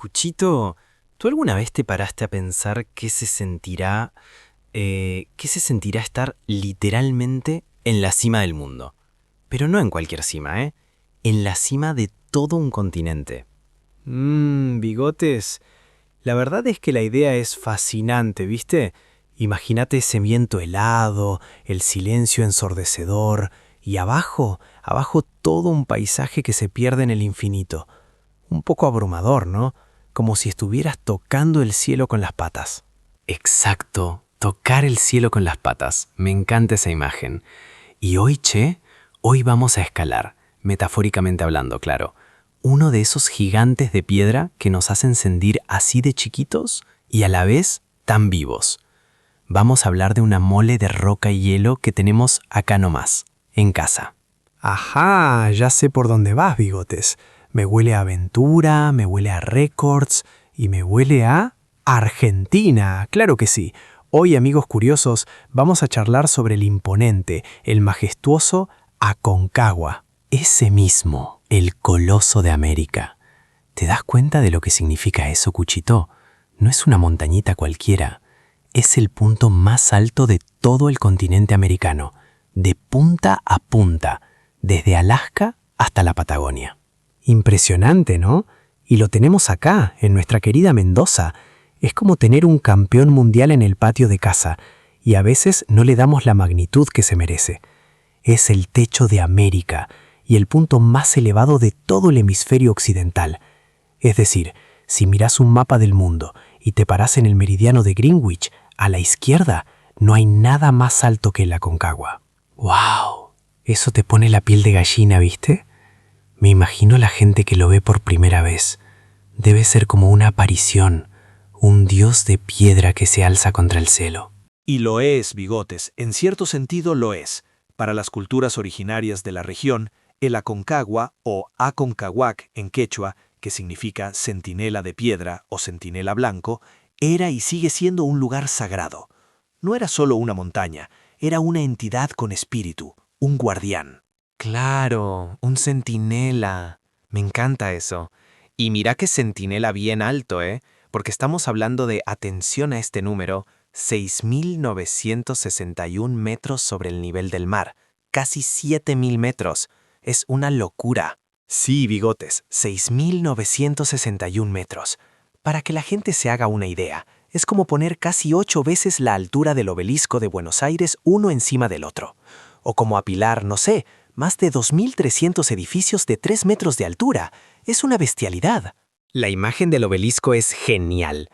Cuchito, ¿tú alguna vez te paraste a pensar qué se sentirá estar literalmente en la cima del mundo? Pero no en cualquier cima, ¿eh? En la cima de todo un continente. Bigotes. La verdad es que la idea es fascinante, ¿viste? Imagínate ese viento helado, el silencio ensordecedor y abajo todo un paisaje que se pierde en el infinito. Un poco abrumador, ¿no? Como si estuvieras tocando el cielo con las patas. Exacto, tocar el cielo con las patas. Me encanta esa imagen. Y hoy vamos a escalar, metafóricamente hablando, claro, uno de esos gigantes de piedra que nos hacen sentir así de chiquitos y a la vez tan vivos. Vamos a hablar de una mole de roca y hielo que tenemos acá nomás, en casa. Ajá, ya sé por dónde vas, Bigotes. Me huele a aventura, me huele a récords y me huele a Argentina, claro que sí. Hoy, amigos curiosos, vamos a charlar sobre el imponente, el majestuoso Aconcagua. Ese mismo, el Coloso de América. ¿Te das cuenta de lo que significa eso, Cuchito? No es una montañita cualquiera. Es el punto más alto de todo el continente americano, de punta a punta, desde Alaska hasta la Patagonia. Impresionante, ¿no? Y lo tenemos acá, en nuestra querida Mendoza. Es como tener un campeón mundial en el patio de casa, y a veces no le damos la magnitud que se merece. Es el techo de América y el punto más elevado de todo el hemisferio occidental. Es decir, si miras un mapa del mundo y te paras en el meridiano de Greenwich, a la izquierda, no hay nada más alto que el Aconcagua. ¡Wow! Eso te pone la piel de gallina, ¿viste? Me imagino la gente que lo ve por primera vez. Debe ser como una aparición, un dios de piedra que se alza contra el cielo. Y lo es, Bigotes, en cierto sentido lo es. Para las culturas originarias de la región, el Aconcagua o Aconcahuac en quechua, que significa centinela de piedra o centinela blanco, era y sigue siendo un lugar sagrado. No era solo una montaña, era una entidad con espíritu, un guardián. Claro, un centinela. Me encanta eso. Y mira que centinela bien alto, porque estamos hablando de, atención a este número, 6.961 metros sobre el nivel del mar. Casi 7.000 metros. Es una locura. Sí, Bigotes, 6.961 metros. Para que la gente se haga una idea, es como poner casi 8 veces la altura del obelisco de Buenos Aires uno encima del otro. O como apilar, no sé, más de 2.300 edificios de 3 metros de altura. Es una bestialidad. La imagen del obelisco es genial.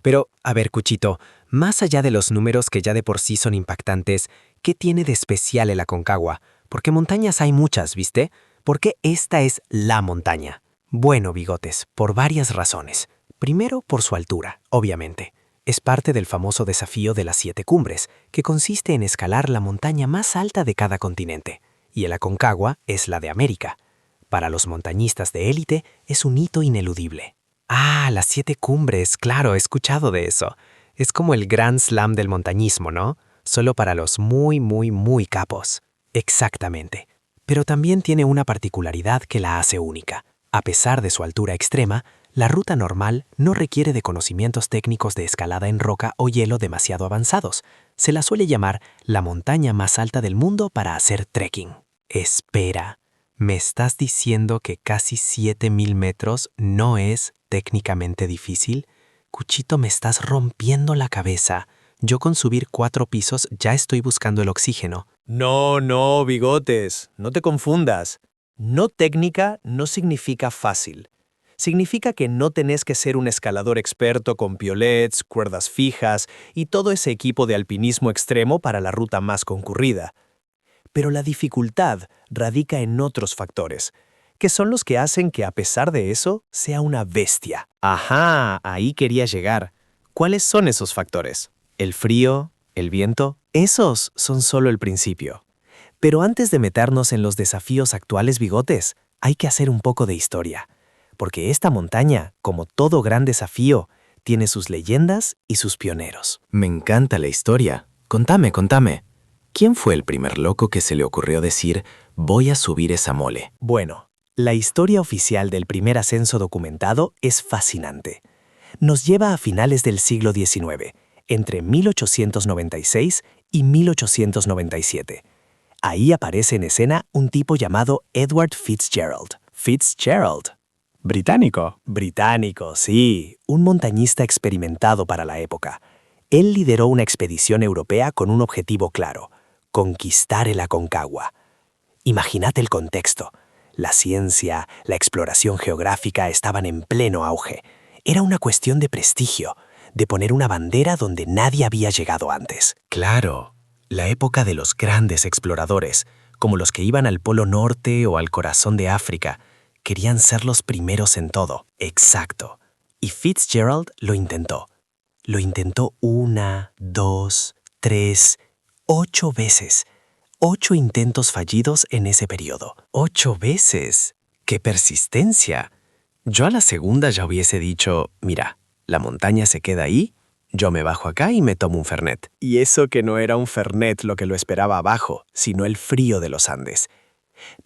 Pero, a ver, Cuchito, más allá de los números que ya de por sí son impactantes, ¿qué tiene de especial el Aconcagua? Porque montañas hay muchas, ¿viste? ¿Por qué esta es la montaña? Bueno, Bigotes, por varias razones. Primero, por su altura, obviamente. Es parte del famoso desafío de las 7 cumbres, que consiste en escalar la montaña más alta de cada continente. Y el Aconcagua es la de América. Para los montañistas de élite es un hito ineludible. Ah, las 7 cumbres, claro, he escuchado de eso. Es como el Grand Slam del montañismo, ¿no? Solo para los muy capos. Exactamente. Pero también tiene una particularidad que la hace única. A pesar de su altura extrema, la ruta normal no requiere de conocimientos técnicos de escalada en roca o hielo demasiado avanzados. Se la suele llamar la montaña más alta del mundo para hacer trekking. Espera, ¿me estás diciendo que casi 7.000 metros no es técnicamente difícil? Cuchito, me estás rompiendo la cabeza. Yo con subir 4 pisos ya estoy buscando el oxígeno. No, Bigotes, no te confundas. No técnica no significa fácil. Significa que no tenés que ser un escalador experto con piolets, cuerdas fijas y todo ese equipo de alpinismo extremo para la ruta más concurrida. Pero la dificultad radica en otros factores, que son los que hacen que a pesar de eso sea una bestia. Ajá, ahí quería llegar. ¿Cuáles son esos factores? ¿El frío? ¿El viento? Esos son solo el principio. Pero antes de meternos en los desafíos actuales, Bigotes, hay que hacer un poco de historia. Porque esta montaña, como todo gran desafío, tiene sus leyendas y sus pioneros. Me encanta la historia. Contame. ¿Quién fue el primer loco que se le ocurrió decir, voy a subir esa mole? Bueno, La historia oficial del primer ascenso documentado es fascinante. Nos lleva a finales del siglo XIX, entre 1896 y 1897. Ahí aparece en escena un tipo llamado Edward Fitzgerald. Fitzgerald. Británico, sí, un montañista experimentado para la época. Él lideró una expedición europea con un objetivo claro: conquistar el Aconcagua. Imagínate el contexto. La ciencia, la exploración geográfica estaban en pleno auge. Era una cuestión de prestigio, de poner una bandera donde nadie había llegado antes. Claro, la época de los grandes exploradores, como los que iban al Polo Norte o al corazón de África, querían ser los primeros en todo. Exacto. Y Fitzgerald lo intentó. Lo intentó 1, 2, 3, 8 veces. 8 intentos fallidos en ese periodo. 8 veces. ¡Qué persistencia! Yo a la segunda ya hubiese dicho, mira, la montaña se queda ahí, yo me bajo acá y me tomo un Fernet. Y eso que no era un Fernet lo que lo esperaba abajo, sino el frío de los Andes.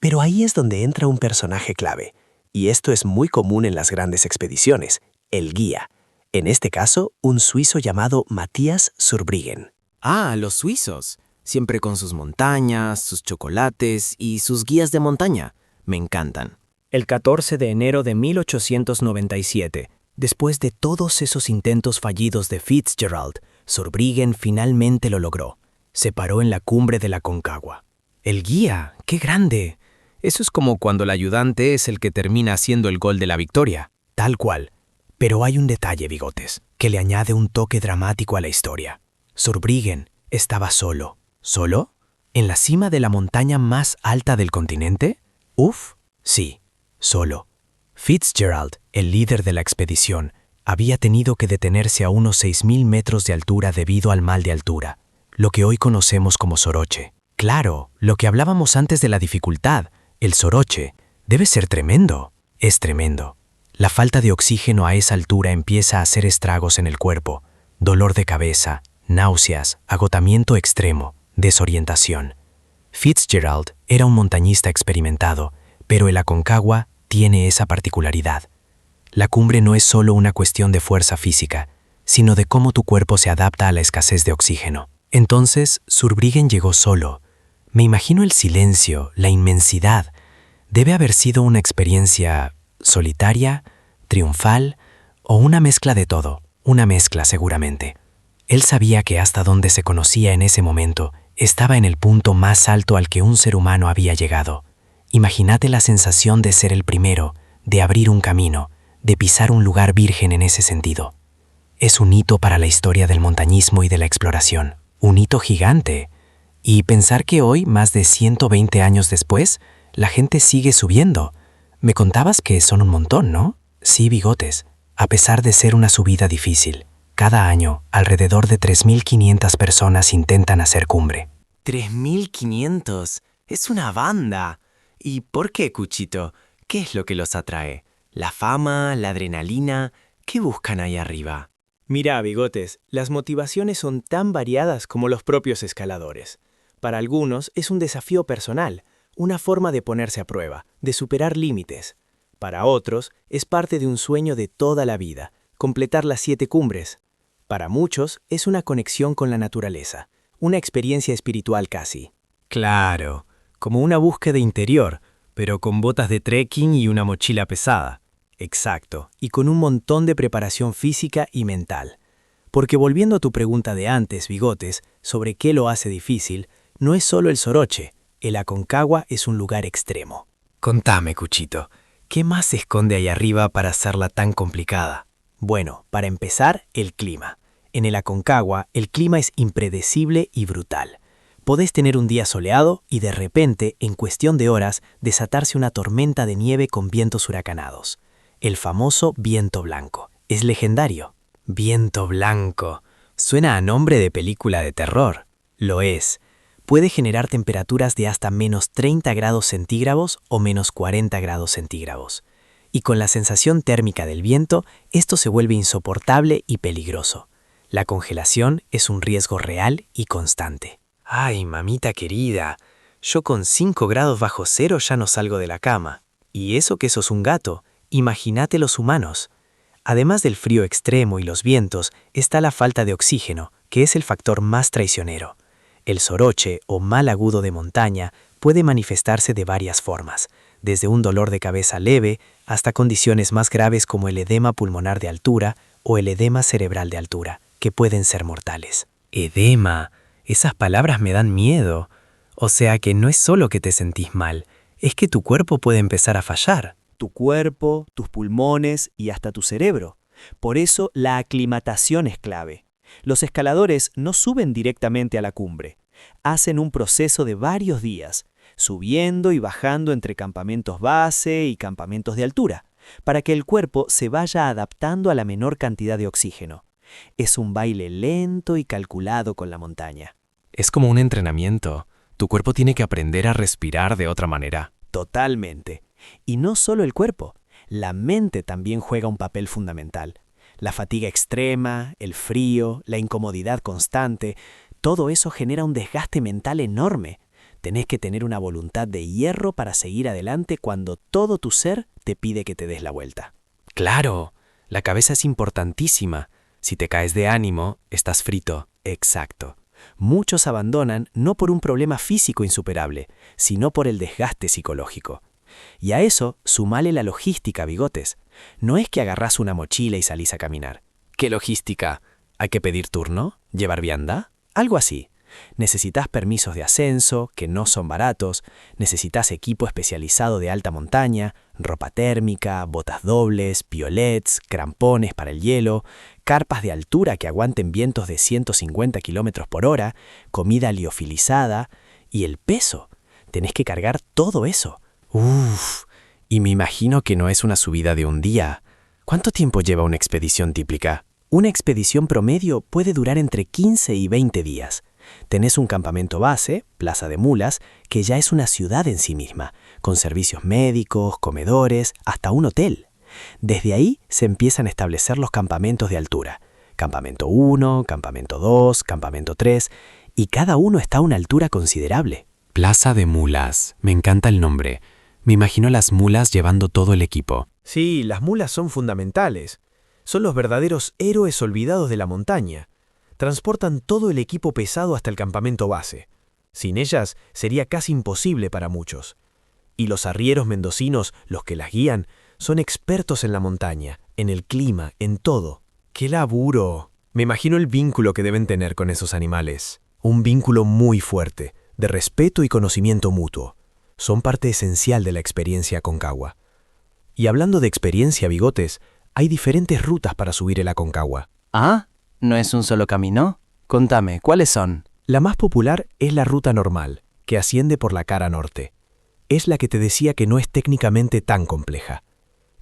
Pero ahí es donde entra un personaje clave. Y esto es muy común en las grandes expediciones, el guía. En este caso, un suizo llamado Matthias Zurbriggen. Ah, los suizos. Siempre con sus montañas, sus chocolates y sus guías de montaña. Me encantan. El 14 de enero de 1897, después de todos esos intentos fallidos de Fitzgerald, Zurbriggen finalmente lo logró. Se paró en la cumbre de la Aconcagua. ¡El guía! ¡Qué grande! Eso es como cuando el ayudante es el que termina haciendo el gol de la victoria. Tal cual. Pero hay un detalle, Bigotes, que le añade un toque dramático a la historia. Zurbriggen estaba solo. ¿Solo? ¿En la cima de la montaña más alta del continente? Uf, sí, solo. Fitzgerald, el líder de la expedición, había tenido que detenerse a unos 6.000 metros de altura debido al mal de altura, lo que hoy conocemos como soroche. Claro, lo que hablábamos antes de la dificultad, el soroche, debe ser tremendo. Es tremendo. La falta de oxígeno a esa altura empieza a hacer estragos en el cuerpo, dolor de cabeza, náuseas, agotamiento extremo, desorientación. Fitzgerald era un montañista experimentado, pero el Aconcagua tiene esa particularidad. La cumbre no es solo una cuestión de fuerza física, sino de cómo tu cuerpo se adapta a la escasez de oxígeno. Entonces, Zurbriggen llegó solo. Me imagino el silencio, la inmensidad. Debe haber sido una experiencia solitaria, triunfal o una mezcla de todo. Una mezcla seguramente. Él sabía que hasta donde se conocía en ese momento, estaba en el punto más alto al que un ser humano había llegado. Imagínate la sensación de ser el primero, de abrir un camino, de pisar un lugar virgen en ese sentido. Es un hito para la historia del montañismo y de la exploración. Un hito gigante. Y pensar que hoy, más de 120 años después, la gente sigue subiendo. Me contabas que son un montón, ¿no? Sí, Bigotes. A pesar de ser una subida difícil. Cada año, alrededor de 3.500 personas intentan hacer cumbre. 3.500. Es una banda. ¿Y por qué, Cuchito? ¿Qué es lo que los atrae? ¿La fama? ¿La adrenalina? ¿Qué buscan ahí arriba? Mira, Bigotes, las motivaciones son tan variadas como los propios escaladores. Para algunos es un desafío personal, una forma de ponerse a prueba, de superar límites. Para otros es parte de un sueño de toda la vida, completar las 7 cumbres. Para muchos es una conexión con la naturaleza, una experiencia espiritual casi. Claro, como una búsqueda interior, pero con botas de trekking y una mochila pesada. Exacto, y con un montón de preparación física y mental. Porque volviendo a tu pregunta de antes, Bigotes, sobre qué lo hace difícil, no es solo el soroche, el Aconcagua es un lugar extremo. Contame, Cuchito, ¿qué más se esconde ahí arriba para hacerla tan complicada? Bueno, para empezar, el clima. En el Aconcagua, el clima es impredecible y brutal. Podés tener un día soleado y de repente, en cuestión de horas, desatarse una tormenta de nieve con vientos huracanados. El famoso viento blanco. Es legendario. Viento blanco. Suena a nombre de película de terror. Lo es. Puede generar temperaturas de hasta menos 30 grados centígrados o menos 40 grados centígrados. Y con la sensación térmica del viento, esto se vuelve insoportable y peligroso. La congelación es un riesgo real y constante. Ay, mamita querida, yo con 5 grados bajo cero ya no salgo de la cama. Y eso que sos un gato, imagínate los humanos. Además del frío extremo y los vientos, está la falta de oxígeno, que es el factor más traicionero. El soroche, o mal agudo de montaña, puede manifestarse de varias formas, desde un dolor de cabeza leve hasta condiciones más graves como el edema pulmonar de altura o el edema cerebral de altura, que pueden ser mortales. Edema, esas palabras me dan miedo. O sea que no es solo que te sentís mal, es que tu cuerpo puede empezar a fallar. Tu cuerpo, tus pulmones y hasta tu cerebro. Por eso la aclimatación es clave. Los escaladores no suben directamente a la cumbre. Hacen un proceso de varios días, subiendo y bajando entre campamentos base y campamentos de altura, para que el cuerpo se vaya adaptando a la menor cantidad de oxígeno. Es un baile lento y calculado con la montaña. Es como un entrenamiento. Tu cuerpo tiene que aprender a respirar de otra manera. Totalmente. Y no solo el cuerpo, la mente también juega un papel fundamental. La fatiga extrema, el frío, la incomodidad constante, todo eso genera un desgaste mental enorme. Tenés que tener una voluntad de hierro para seguir adelante cuando todo tu ser te pide que te des la vuelta. ¡Claro! La cabeza es importantísima. Si te caes de ánimo, estás frito. Exacto. Muchos abandonan no por un problema físico insuperable, sino por el desgaste psicológico. Y a eso sumale la logística, bigotes. No es que agarrás una mochila y salís a caminar. ¿Qué logística? ¿Hay que pedir turno? ¿Llevar vianda? Algo así. Necesitas permisos de ascenso, que no son baratos, necesitas equipo especializado de alta montaña, ropa térmica, botas dobles, piolets, crampones para el hielo, carpas de altura que aguanten vientos de 150 km por hora, comida liofilizada y el peso. Tenés que cargar todo eso. Uf, y me imagino que no es una subida de un día. ¿Cuánto tiempo lleva una expedición típica? Una expedición promedio puede durar entre 15 y 20 días. Tenés un campamento base, Plaza de Mulas, que ya es una ciudad en sí misma, con servicios médicos, comedores, hasta un hotel. Desde ahí se empiezan a establecer los campamentos de altura. Campamento 1, Campamento 2, Campamento 3, y cada uno está a una altura considerable. Plaza de Mulas. Me encanta el nombre. Me imagino las mulas llevando todo el equipo. Sí, las mulas son fundamentales. Son los verdaderos héroes olvidados de la montaña. Transportan todo el equipo pesado hasta el campamento base. Sin ellas sería casi imposible para muchos. Y los arrieros mendocinos, los que las guían, son expertos en la montaña, en el clima, en todo. ¡Qué laburo! Me imagino el vínculo que deben tener con esos animales. Un vínculo muy fuerte, de respeto y conocimiento mutuo. Son parte esencial de la experiencia Aconcagua. Y hablando de experiencia, bigotes, hay diferentes rutas para subir el Aconcagua. ¿Ah? ¿No es un solo camino? Contame, ¿cuáles son? La más popular es la ruta normal, que asciende por la cara norte. Es la que te decía que no es técnicamente tan compleja.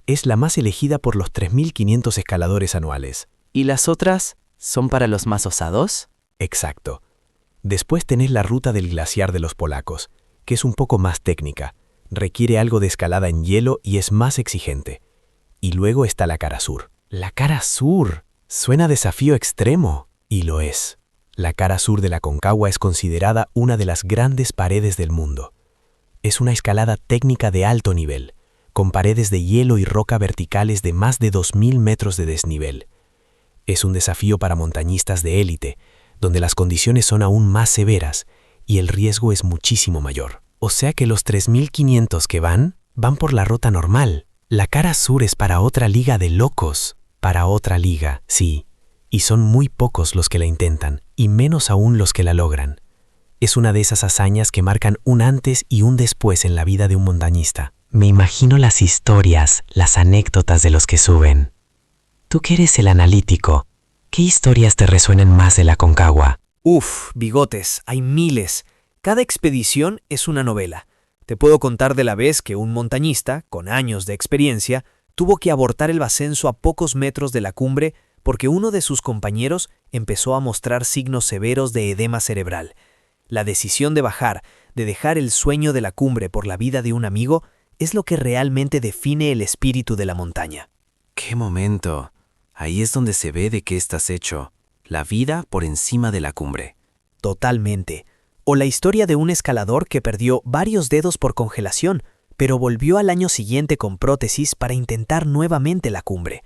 Es la más elegida por los 3.500 escaladores anuales. ¿Y las otras son para los más osados? Exacto. Después tenés la ruta del glaciar de los polacos, que es un poco más técnica, requiere algo de escalada en hielo y es más exigente. Y luego está la cara sur. ¡La cara sur! Suena desafío extremo, y lo es. La cara sur de la Aconcagua es considerada una de las grandes paredes del mundo. Es una escalada técnica de alto nivel, con paredes de hielo y roca verticales de más de 2.000 metros de desnivel. Es un desafío para montañistas de élite, donde las condiciones son aún más severas y el riesgo es muchísimo mayor. O sea que los 3.500 que van por la ruta normal. La cara sur es para otra liga de locos. Para otra liga, sí. Y son muy pocos los que la intentan, y menos aún los que la logran. Es una de esas hazañas que marcan un antes y un después en la vida de un montañista. Me imagino las historias, las anécdotas de los que suben. Tú que eres el analítico, ¿qué historias te resuenan más de la Aconcagua? Uf, bigotes, hay miles. Cada expedición es una novela. Te puedo contar de la vez que un montañista, con años de experiencia, tuvo que abortar el ascenso a pocos metros de la cumbre porque uno de sus compañeros empezó a mostrar signos severos de edema cerebral. La decisión de bajar, de dejar el sueño de la cumbre por la vida de un amigo, es lo que realmente define el espíritu de la montaña. ¡Qué momento! Ahí es donde se ve de qué estás hecho. La vida por encima de la cumbre. Totalmente. O la historia de un escalador que perdió varios dedos por congelación, pero volvió al año siguiente con prótesis para intentar nuevamente la cumbre.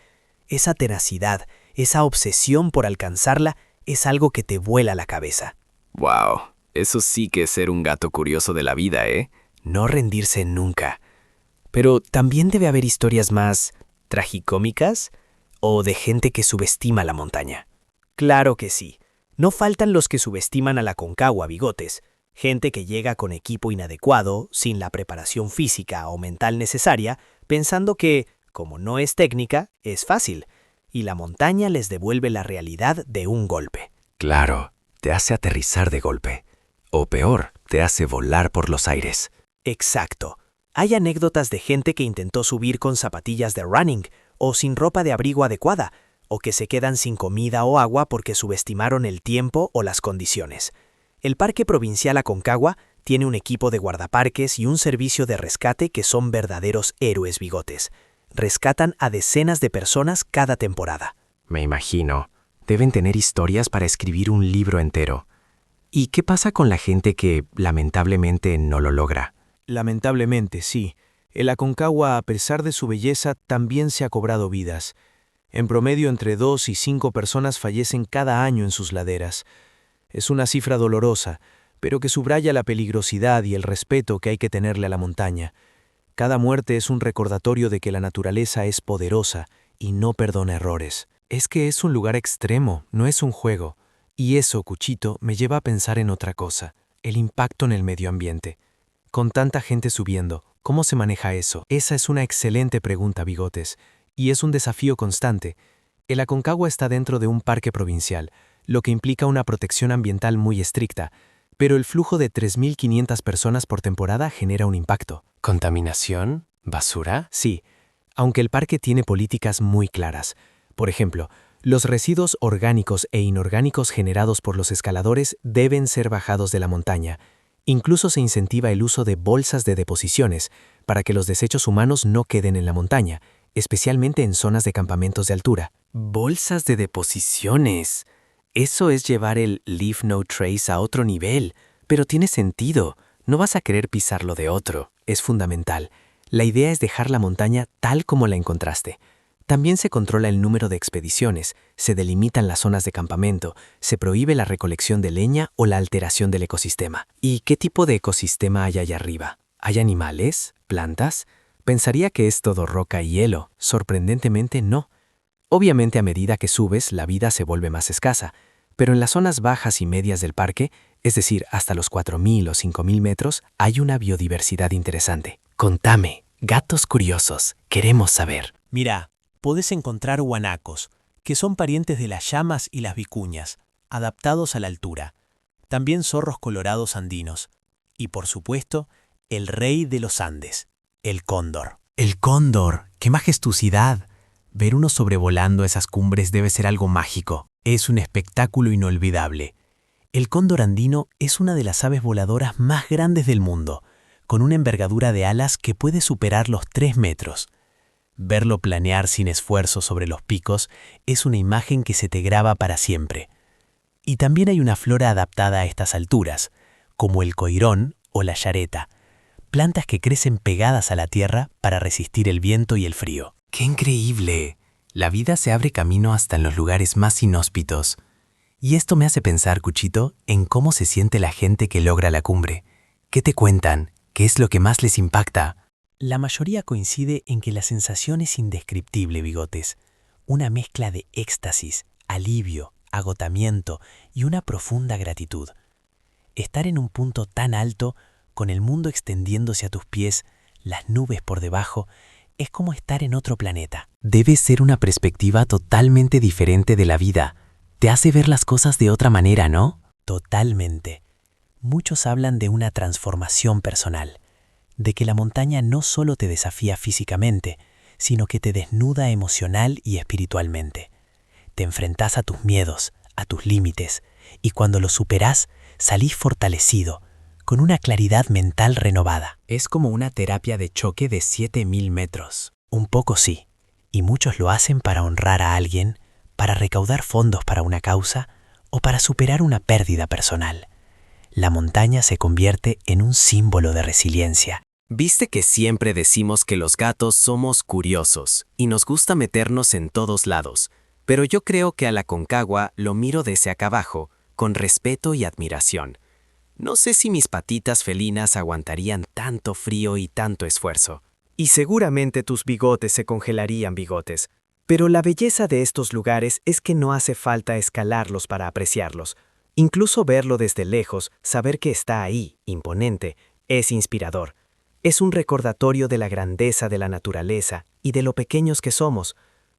Esa tenacidad, esa obsesión por alcanzarla, es algo que te vuela la cabeza. ¡Wow! Eso sí que es ser un gato curioso de la vida, ¿eh? No rendirse nunca. Pero también debe haber historias más tragicómicas o de gente que subestima la montaña. Claro que sí. No faltan los que subestiman a la Aconcagua, Bigotes. Gente que llega con equipo inadecuado, sin la preparación física o mental necesaria, pensando que, como no es técnica, es fácil, y la montaña les devuelve la realidad de un golpe. Claro, te hace aterrizar de golpe. O peor, te hace volar por los aires. Exacto. Hay anécdotas de gente que intentó subir con zapatillas de running o sin ropa de abrigo adecuada, o que se quedan sin comida o agua porque subestimaron el tiempo o las condiciones. El Parque Provincial Aconcagua tiene un equipo de guardaparques y un servicio de rescate que son verdaderos héroes, Bigotes. Rescatan a decenas de personas cada temporada. Me imagino. Deben tener historias para escribir un libro entero. ¿Y qué pasa con la gente que, lamentablemente, no lo logra? Lamentablemente, sí. El Aconcagua, a pesar de su belleza, también se ha cobrado vidas. En promedio, entre 2 y 5 personas fallecen cada año en sus laderas. Es una cifra dolorosa, pero que subraya la peligrosidad y el respeto que hay que tenerle a la montaña. Cada muerte es un recordatorio de que la naturaleza es poderosa y no perdona errores. Es que es un lugar extremo, no es un juego. Y eso, Cuchito, me lleva a pensar en otra cosa, el impacto en el medio ambiente. Con tanta gente subiendo, ¿cómo se maneja eso? Esa es una excelente pregunta, Bigotes, y es un desafío constante. El Aconcagua está dentro de un parque provincial, lo que implica una protección ambiental muy estricta, pero el flujo de 3.500 personas por temporada genera un impacto. ¿Contaminación? ¿Basura? Sí, aunque el parque tiene políticas muy claras. Por ejemplo, los residuos orgánicos e inorgánicos generados por los escaladores deben ser bajados de la montaña. Incluso se incentiva el uso de bolsas de deposiciones para que los desechos humanos no queden en la montaña, especialmente en zonas de campamentos de altura. Bolsas de deposiciones. Eso es llevar el Leave No Trace a otro nivel, pero tiene sentido. No vas a querer pisarlo de otro. Es fundamental. La idea es dejar la montaña tal como la encontraste. También se controla el número de expediciones, se delimitan las zonas de campamento, se prohíbe la recolección de leña o la alteración del ecosistema. ¿Y qué tipo de ecosistema hay allá arriba? ¿Hay animales? ¿Plantas? Pensaría que es todo roca y hielo. Sorprendentemente no. Obviamente a medida que subes, la vida se vuelve más escasa, pero en las zonas bajas y medias del parque, es decir, hasta los 4.000 o 5.000 metros, hay una biodiversidad interesante. Contame, gatos curiosos, queremos saber. Mira, podés encontrar guanacos, que son parientes de las llamas y las vicuñas, adaptados a la altura. También zorros colorados andinos. Y por supuesto, el rey de los Andes, el cóndor. El cóndor, qué majestuosidad. Ver uno sobrevolando esas cumbres debe ser algo mágico. Es un espectáculo inolvidable. El cóndor andino es una de las aves voladoras más grandes del mundo, con una envergadura de alas que puede superar los 3 metros. Verlo planear sin esfuerzo sobre los picos es una imagen que se te graba para siempre. Y también hay una flora adaptada a estas alturas, como el coirón o la yareta, plantas que crecen pegadas a la tierra para resistir el viento y el frío. ¡Qué increíble! La vida se abre camino hasta en los lugares más inhóspitos. Y esto me hace pensar, Cuchito, en cómo se siente la gente que logra la cumbre. ¿Qué te cuentan? ¿Qué es lo que más les impacta? La mayoría coincide en que la sensación es indescriptible, Bigotes. Una mezcla de éxtasis, alivio, agotamiento y una profunda gratitud. Estar en un punto tan alto, con el mundo extendiéndose a tus pies, las nubes por debajo, es como estar en otro planeta. Debe ser una perspectiva totalmente diferente de la vida. Te hace ver las cosas de otra manera, ¿no? Totalmente. Muchos hablan de una transformación personal, de que la montaña no solo te desafía físicamente, sino que te desnuda emocional y espiritualmente. Te enfrentás a tus miedos, a tus límites, y cuando los superás, salís fortalecido, con una claridad mental renovada. Es como una terapia de choque de 7.000 metros. Un poco sí, y muchos lo hacen para honrar a alguien, para recaudar fondos para una causa o para superar una pérdida personal. La montaña se convierte en un símbolo de resiliencia. Viste que siempre decimos que los gatos somos curiosos y nos gusta meternos en todos lados, pero yo creo que a la Aconcagua lo miro desde acá abajo, con respeto y admiración. No sé si mis patitas felinas aguantarían tanto frío y tanto esfuerzo. Y seguramente tus bigotes se congelarían, bigotes. Pero la belleza de estos lugares es que no hace falta escalarlos para apreciarlos. Incluso verlo desde lejos, saber que está ahí, imponente, es inspirador. Es un recordatorio de la grandeza de la naturaleza y de lo pequeños que somos,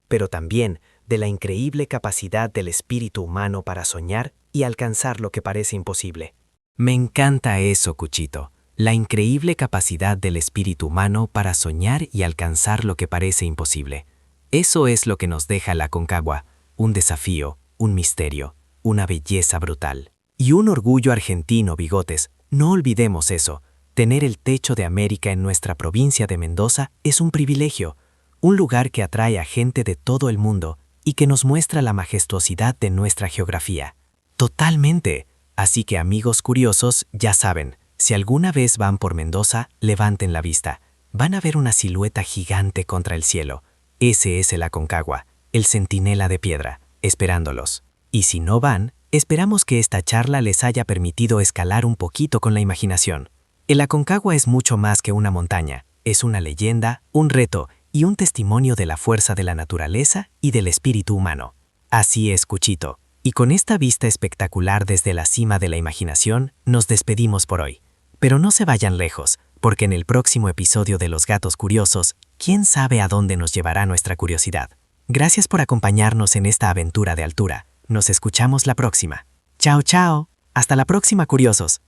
pero también de la increíble capacidad del espíritu humano para soñar y alcanzar lo que parece imposible. Me encanta eso, Cuchito. La increíble capacidad del espíritu humano para soñar y alcanzar lo que parece imposible. Eso es lo que nos deja la Aconcagua, un desafío, un misterio, una belleza brutal. Y un orgullo argentino, bigotes. No olvidemos eso. Tener el techo de América en nuestra provincia de Mendoza es un privilegio, un lugar que atrae a gente de todo el mundo y que nos muestra la majestuosidad de nuestra geografía. Totalmente. Así que amigos curiosos, ya saben, si alguna vez van por Mendoza, levanten la vista. Van a ver una silueta gigante contra el cielo. Ese es el Aconcagua, el centinela de piedra, esperándolos. Y si no van, esperamos que esta charla les haya permitido escalar un poquito con la imaginación. El Aconcagua es mucho más que una montaña, es una leyenda, un reto y un testimonio de la fuerza de la naturaleza y del espíritu humano. Así es, Cuchito. Y con esta vista espectacular desde la cima de la imaginación, nos despedimos por hoy. Pero no se vayan lejos, porque en el próximo episodio de Los Gatos Curiosos, quién sabe a dónde nos llevará nuestra curiosidad. Gracias por acompañarnos en esta aventura de altura. Nos escuchamos la próxima. Chao, chao. Hasta la próxima, curiosos.